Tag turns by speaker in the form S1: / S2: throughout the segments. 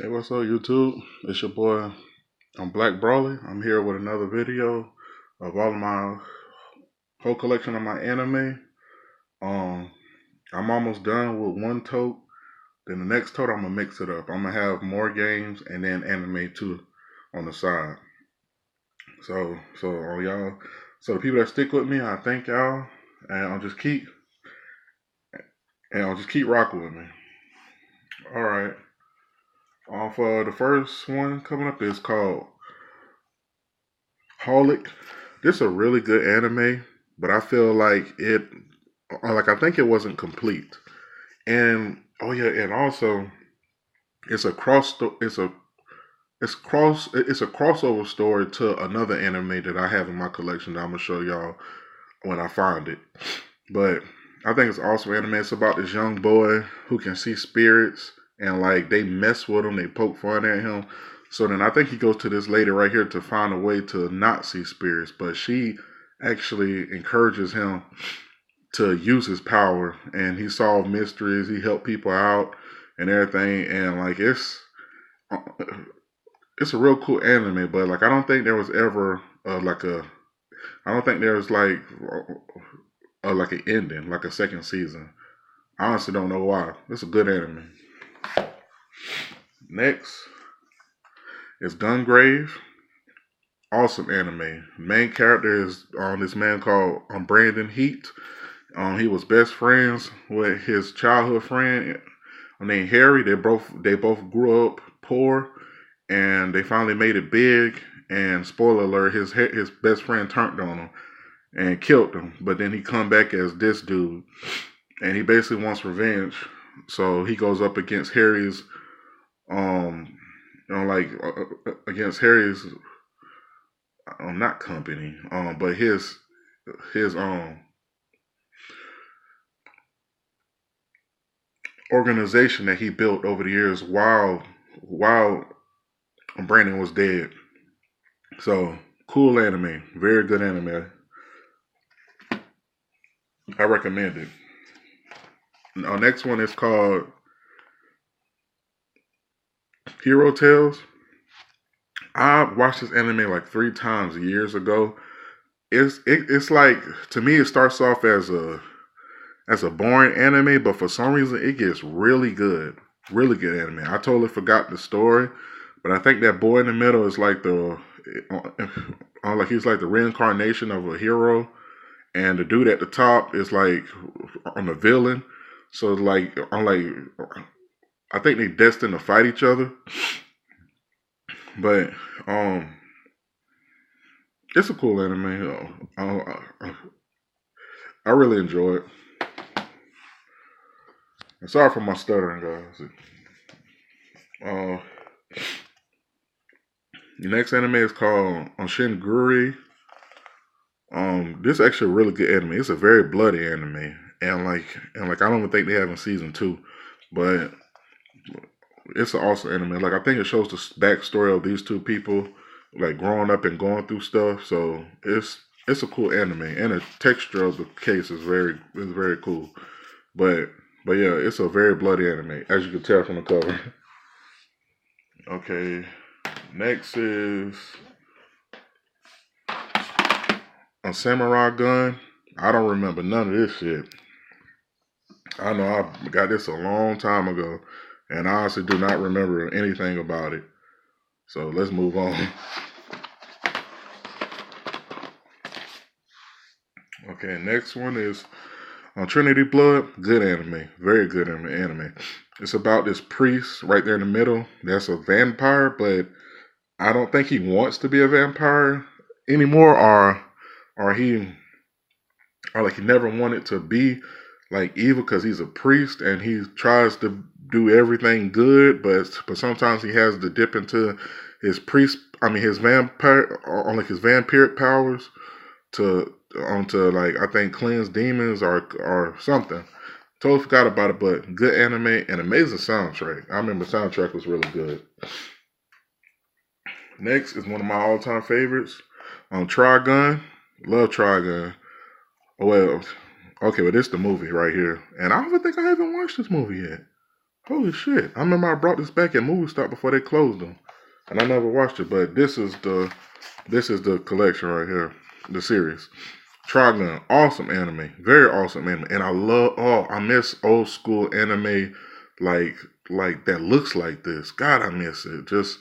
S1: Hey, what's up, YouTube? It's your boy, I'm Black Brawley. I'm here with another video of all of my whole collection of my anime. Um, I'm almost done with one tote. Then the next tote, I'm gonna mix it up. I'm gonna have more games and then anime too on the side. So y'all, so the people that stick with me, I thank y'all, and I'll just keep rocking with me. All right. For the first one coming up is called Holic. This is a really good anime, but I feel like I think it wasn't complete. And oh yeah, and also it's a it's a crossover story to another anime that I have in my collection that I'm gonna show y'all when I find it. But I think it's awesome anime. It's about this young boy who can see spirits, and like they mess with him, they poke fun at him. So then I think he goes to this lady right here to find a way to not see spirits, but she actually encourages him to use his power, and he solved mysteries, he helped people out and everything, and like it's a real cool anime. But like I don't think there was ever I don't think there was like an ending, like a second season. I honestly don't know why. It's a good anime. Next is Gungrave. Awesome anime. Main character is this man called Brandon Heat. He was best friends with his childhood friend named Harry. They both grew up poor, and they finally made it big. And spoiler alert, his best friend turned on him and killed him. But then he come back as this dude, and he basically wants revenge. So he goes up against Harry's, against Harry's, not company, but his organization that he built over the years while Brandon was dead. So cool anime, very good anime. I recommend it. Our next one is called Hero Tales. I watched this anime like 3 times years ago. It's like, to me it starts off as a boring anime, but for some reason it gets really good. Really good anime. I totally forgot the story, but I think that boy in the middle is like he's like the reincarnation of a hero, and the dude at the top is like on the villain. So I think they destined to fight each other. But it's a cool anime. I really enjoy it. And sorry for my stuttering, guys. Uh, the next anime is called Shinguri. This is actually a really good anime. It's a very bloody anime, and I don't even think they have in season 2, but it's an awesome anime. Like I think it shows the backstory of these two people, like growing up and going through stuff. So it's a cool anime, and the texture of the case is very cool. But but yeah, it's a very bloody anime, as you can tell from the cover. Okay, next is a samurai gun. I don't remember none of this shit. I know I got this a long time ago, and I honestly do not remember anything about it. So let's move on. Okay, next one is on Trinity Blood. Good anime, very good anime. It's about this priest right there in the middle. That's a vampire, but I don't think he wants to be a vampire anymore, or like he never wanted to be like evil because he's a priest and he tries to do everything good, but sometimes he has to dip into his vampire, or like his vampiric powers to onto like I think cleanse demons or something. Totally forgot about it, but good anime and amazing soundtrack. I remember the soundtrack was really good. Next is one of my all-time favorites, Trigun. Love Trigun. Well, okay, but this is the movie right here, and I don't even think I haven't watched this movie yet. Holy shit! I remember I brought this back at Movie Stop before they closed them, and I never watched it. But this is the collection right here, the series. Trigun, awesome anime, very awesome anime, and I miss old school anime like that looks like this. God, I miss it. Just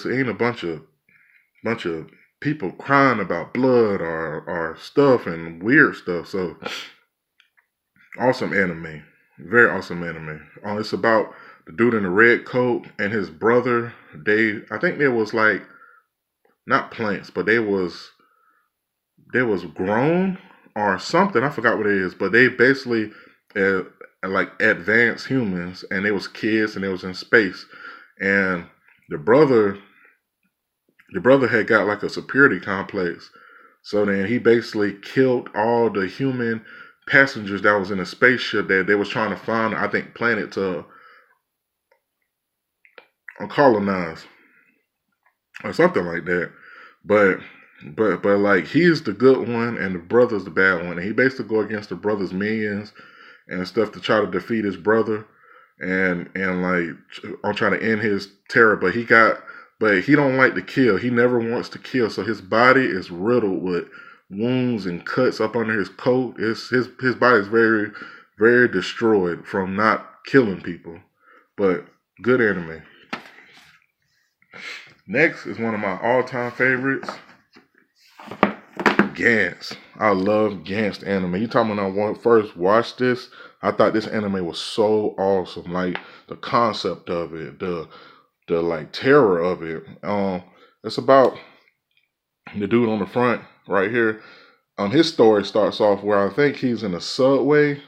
S1: ain't a bunch of people crying about blood or stuff and weird stuff. So awesome anime, very awesome anime. It's about the dude in the red coat and his brother. I think they was like not plants, but they was grown or something. I forgot what it is, but they basically uh, like advanced humans, and they was kids, and they was in space, and the brother the brother had got like a superiority complex. So then he basically killed all the human passengers that was in a spaceship that they was trying to find, I think, planet to colonize or something like that. But but like he's the good one and the brother's the bad one. And he basically go against the brother's minions and stuff to try to defeat his brother and like I'm trying to end his terror. But he don't like to kill. He never wants to kill. So his body is riddled with wounds and cuts up under his coat. His body is very, very destroyed from not killing people. But good anime. Next is one of my all-time favorites, Gantz. I love Gantz anime. You talking when I first watched this, I thought this anime was so awesome. Like the concept of it, the like terror of it. It's about the dude on the front right here. His story starts off where I think he's in a subway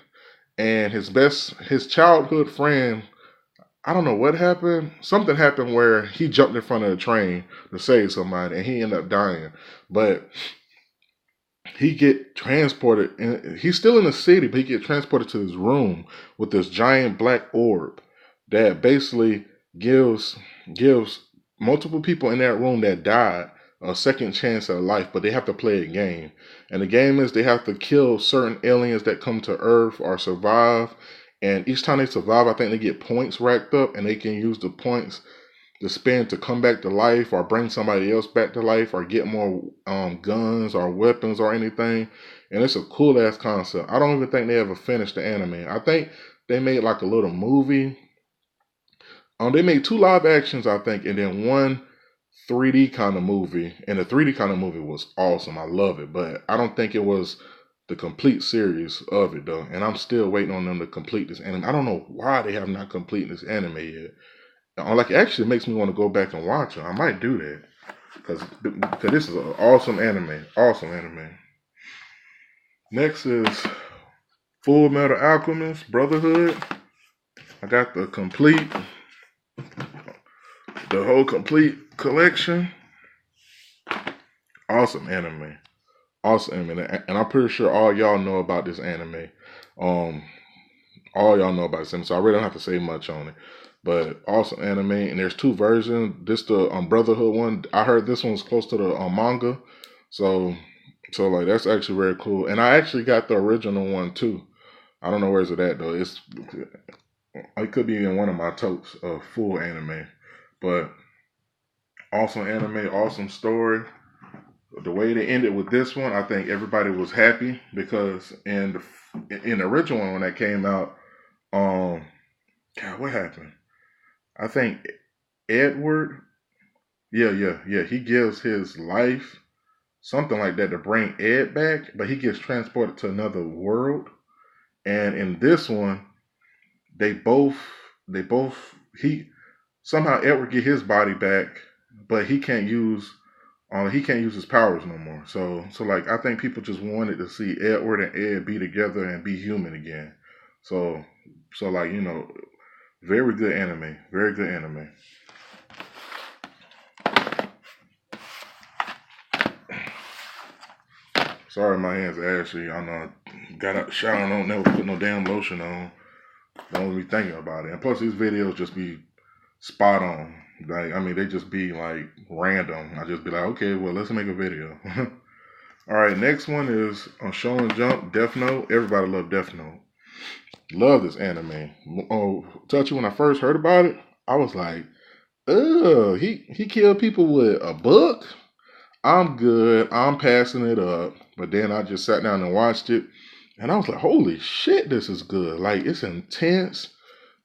S1: and his childhood friend, I don't know what happened. Something happened where he jumped in front of a train to save somebody and he ended up dying. But he get transported and he's still in the city, but he get transported to his room with this giant black orb that basically gives multiple people in that room that died a second chance at life, but they have to play a game. And the game is they have to kill certain aliens that come to Earth or survive. And each time they survive, I think they get points racked up, and they can use the points to spend to come back to life or bring somebody else back to life or get more guns or weapons or anything. And it's a cool ass concept. I don't even think they ever finished the anime. I think they made like a little movie. They made 2 live actions, I think, and then 1 3D kind of movie. And the 3D kind of movie was awesome. I love it, but I don't think it was the complete series of it though. And I'm still waiting on them to complete this anime. I don't know why they have not completed this anime yet. Like, it actually makes me want to go back and watch it. I might do that because this is an awesome anime. Awesome anime. Next is Full Metal Alchemist Brotherhood. I got the whole complete collection. Awesome anime. Awesome anime. And I'm pretty sure all y'all know about this anime. All y'all know about this, so I really don't have to say much on it. But awesome anime, and there's 2 versions. This the Brotherhood one. I heard this one's close to the manga, so like that's actually very cool. And I actually got the original one too. I don't know where's it at though. It could be in one of my totes of full anime, but awesome anime, awesome story. The way they ended with this one, I think everybody was happy because in the original one when that came out, God, what happened? I think Edward, yeah, he gives his life, something like that, to bring Ed back, but he gets transported to another world. And in this one, they both, somehow Edward get his body back, but he can't use his powers no more. So like I think people just wanted to see Edward and Ed be together and be human again. So like very good anime. Very good anime. Sorry, my hands are ashy. I know I got out the shower and don't never put no damn lotion on. Don't be thinking about it. And plus, these videos just be spot on. Like, I mean, they just be like random. I just be like, okay, well, let's make a video. All right, next one is on Show and Jump, Death Note. Everybody love Death Note. Love this anime. Oh, touch you when I first heard about it, I was like, ugh, he killed people with a book? I'm good. I'm passing it up. But then I just sat down and watched it. And I was like, holy shit, this is good. Like, it's intense.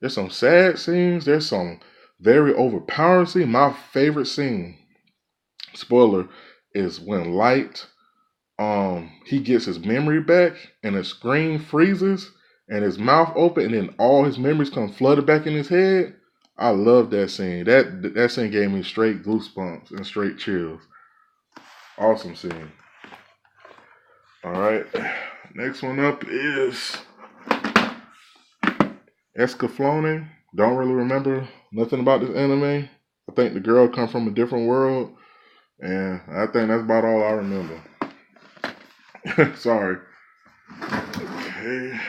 S1: There's some sad scenes. There's some very overpowering scenes. My favorite scene, spoiler, is when Light he gets his memory back and the screen freezes and his mouth open and then all his memories come flooded back in his head. I love that scene. That scene gave me straight goosebumps and straight chills. Awesome scene. All right. Next one up is Escaflowne. Don't really remember nothing about this anime. I think the girl come from a different world, and I think that's about all I remember. Sorry. Okay.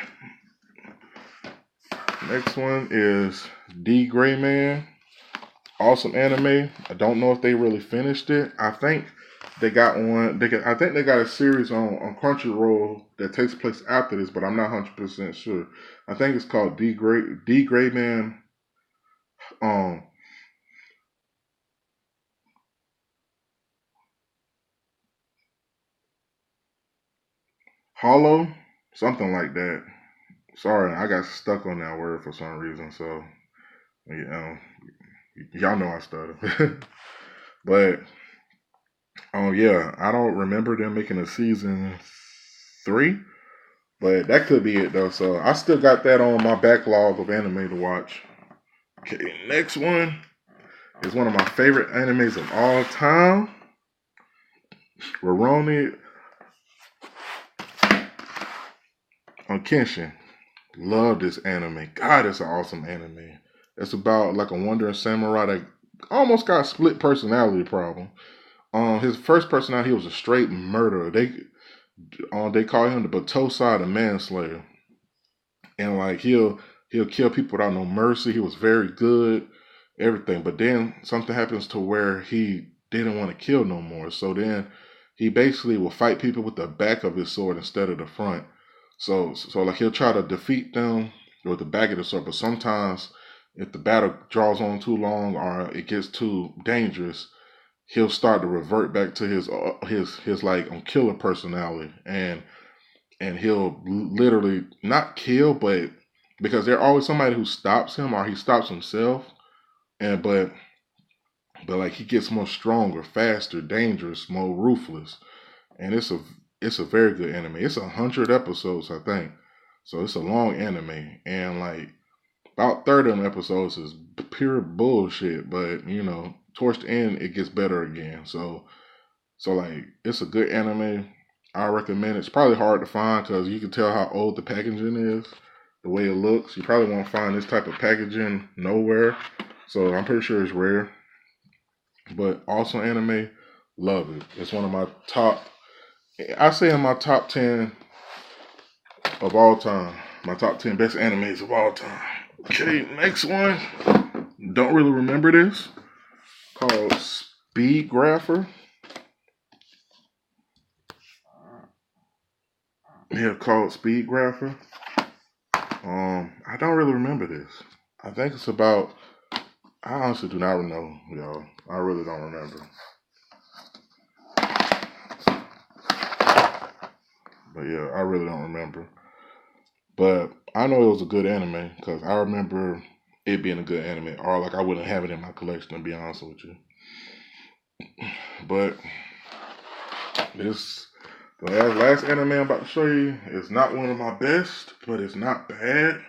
S1: Next one is D Gray Man. Awesome anime. I don't know if they really finished it. I think they got one. I think they got a series on Crunchyroll that takes place after this, but I'm not 100% sure. I think it's called D Gray Man. Hollow, something like that. Sorry, I got stuck on that word for some reason. So, y'all know I stutter. But yeah, I don't remember them making a season 3, but that could be it though. So I still got that on my backlog of anime to watch. Okay, next one is one of my favorite animes of all time. Rurouni Kenshin. Love this anime. God, it's an awesome anime. It's about like a wandering samurai that almost got a split personality problem. His first personality, he was a straight murderer. They call him the Batosai, the manslayer, and like he'll kill people without no mercy. He was very good, everything. But then something happens to where he didn't want to kill no more. So then he basically will fight people with the back of his sword instead of the front. So like he'll try to defeat them with the back of the sword, but sometimes if the battle draws on too long or it gets too dangerous, he'll start to revert back to his like killer personality, and he'll literally not kill, but because there's always somebody who stops him or he stops himself, and but like he gets more stronger, faster, dangerous, more ruthless, and it's a very good anime. It's 100 episodes, I think, so it's a long anime, and like about 30 of them episodes is pure bullshit, but towards the end it gets better again. So like it's a good anime. I recommend it. It's probably hard to find because you can tell how old the packaging is, the way it looks. You probably won't find this type of packaging nowhere. So I'm pretty sure it's rare. But also anime, love it. It's one of my top, I say in my top 10 of all time. My top 10 best animes of all time. Okay, next one. Don't really remember this. Called Speed Grapher. Yeah, called Speed Grapher. I don't really remember this. I think it's about. I honestly do not know, y'all. I really don't remember. But yeah, I really don't remember. But I know it was a good anime because I remember it being a good anime, or like I wouldn't have it in my collection, to be honest with you. But the last anime I'm about to show you is not one of my best, but it's not bad.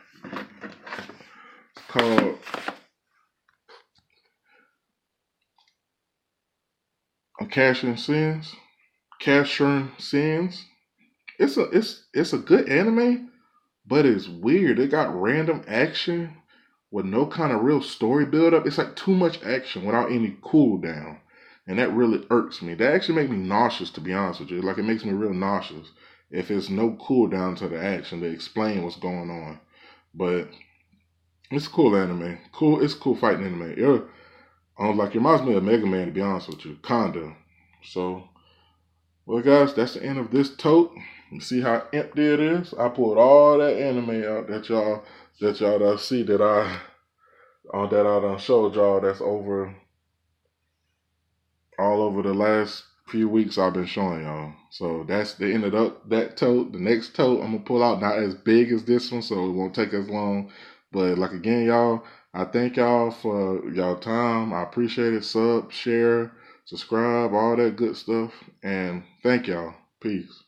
S1: It's called Casshern Sins. Casshern Sins. It's a good anime, but it's weird. It got random action with no kind of real story build up. It's like too much action without any cooldown. And that really irks me. That actually makes me nauseous, to be honest with you. Like, it makes me real nauseous if there's no cooldown to the action to explain what's going on. But it's a cool anime. It's a cool fighting anime. It reminds me of Mega Man, to be honest with you. Kinda. So, Well, guys, that's the end of this tote. You see how empty it is? I pulled all that anime out that y'all done see that I done showed y'all. That's over all over the last few weeks I've been showing y'all. So that's the end of that tote. The next tote I'm gonna pull out, not as big as this one, so it won't take as long. But like again, y'all, I thank y'all for y'all time. I appreciate it. Sub, share, subscribe, all that good stuff. And thank y'all. Peace.